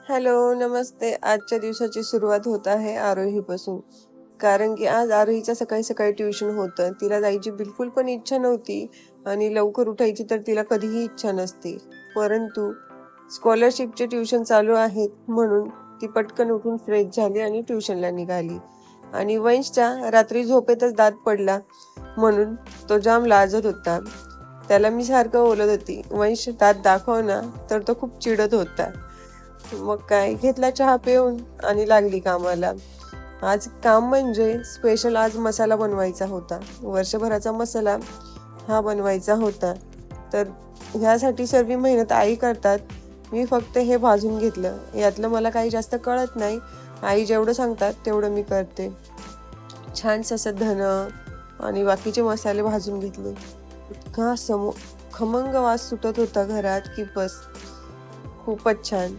Hello, नमस्ते. आजच्या दिवसाची सुरुवात होत आहे आरोहीपासून. कारण की आज आरोहीचं सकाळी-सकाळी ट्युशन होतं. तिला जायची बिलकुल पण इच्छा नव्हती आणि लवकर उठायची तर तिला कधीही इच्छा नसते. परंतु स्कॉलरशिपचे ट्युशन चालू आहेत म्हणून ती पटकन उठून फ्रेश झाली आणि ट्युशनला निघाली. आणि वंशच्या रात्री झोपेतच दात पडला म्हणून तो जाम लाजत होता. त्याला मी सारखं बोलत होती, "वंश दात दाखव ना." तर तो खूप चिडत होता. मग काय घेतला चहा पिऊन आणि लागली कामाला. आज काम म्हणजे स्पेशल आज मसाला बनवायचा होता. वर्षभराचा मसाला हा बनवायचा होता. तर ह्यासाठी सर्व मेहनत आई करतात. मी फक्त हे भाजून घेतलं. यातलं मला काही जास्त कळत नाही. आई जेवढं सांगतात तेवढं मी करते. छानसं असं धन आणि बाकीचे मसाले भाजून घेतले. इतका खमंग वास सुटत होता घरात की बस. खूपच छान.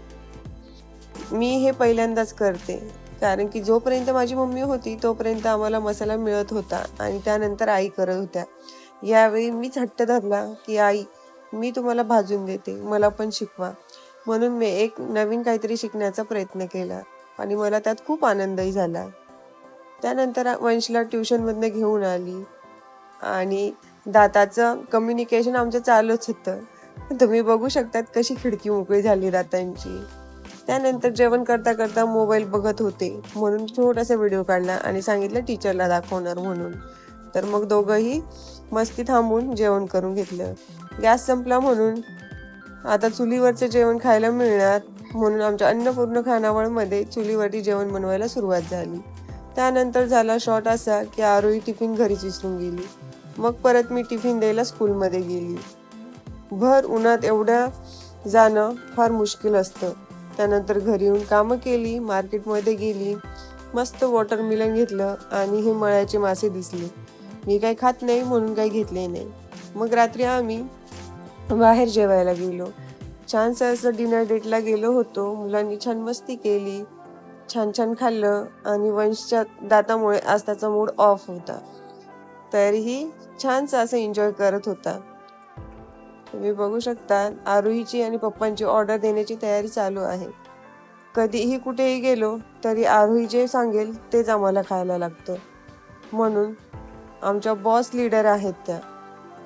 मी हे पहिल्यांदाच करते. कारण की जोपर्यंत माझी मम्मी होती तोपर्यंत आम्हाला मसाला मिळत होता आणि त्यानंतर आई करत होत्या. यावेळी मीच हट्ट धरला की आई, मी तुम्हाला भाजून देते, मला पण शिकवा. म्हणून मी एक नवीन काहीतरी शिकण्याचा प्रयत्न केला आणि मला त्यात खूप आनंदही झाला. त्यानंतर वंशला ट्युशनमधनं घेऊन आली आणि दाताचं कम्युनिकेशन आमचं चालूच होतं. तुम्ही बघू शकतात कशी खिडकी मोकळी झाली दातांची. त्यानंतर जेवण करता करता मोबाईल बघत होते म्हणून छोटासा व्हिडिओ काढला आणि सांगितलं टीचरला दाखवणार म्हणून. तर मग दोघंही मस्ती थांबून जेवण करून घेतलं. गॅस संपला म्हणून आता चुलीवरचं जेवण खायला मिळणार म्हणून आमच्या अन्नपूर्ण खानावळमध्ये चुलीवरती जेवण बनवायला सुरुवात झाली. त्यानंतर झाला शॉट असा की आरोही टिफिन घरीच विसरून गेली. मग परत मी टिफिन द्यायला स्कूलमध्ये गेली. भर उन्हात एवढं जाणं फार मुश्किल असतं. त्यानंतर घरी येऊन कामं केली, मार्केटमध्ये गेली, मस्त वॉटरमेलन घेतलं आणि हे मळ्याचे मासे दिसले. मी काही खात नाही म्हणून काही घेतले नाही. मग रात्री आम्ही बाहेर जेवायला गेलो. छानसं असं डिनर डेटला गेलो होतो. मुलांनी छान मस्ती केली, छान छान खाल्लं आणि वंशच्या दातामुळे आज त्याचा मूड ऑफ होता. तरीही छानसं असं एन्जॉय करत होता. तुम्ही बघू शकता आरोहीची आणि पप्पांची ऑर्डर देण्याची तयारी चालू आहे. कधीही कुठेही गेलो तरी आरोही जे सांगेल तेच आम्हाला खायला लागतं. म्हणून आमच्या बॉस लीडर आहेत त्या.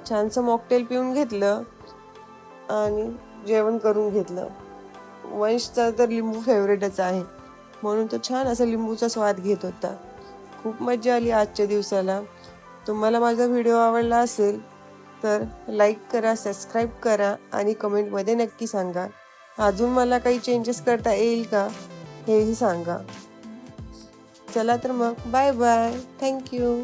छानसं मॉकटेल पिऊन घेतलं आणि जेवण करून घेतलं. वंशचा तर लिंबू फेवरेटच आहे म्हणून तो छान असं लिंबूचा स्वाद घेत होता. खूप मजा आली आजच्या दिवसाला. तुम्हाला माझा व्हिडिओ आवडला असेल तर लाईक करा, सबस्क्राईब करा आणि कमेंटमध्ये नक्की सांगा. अजून मला काही चेंजेस करता येईल का हेही सांगा. चला तर मग बाय बाय. थँक्यू.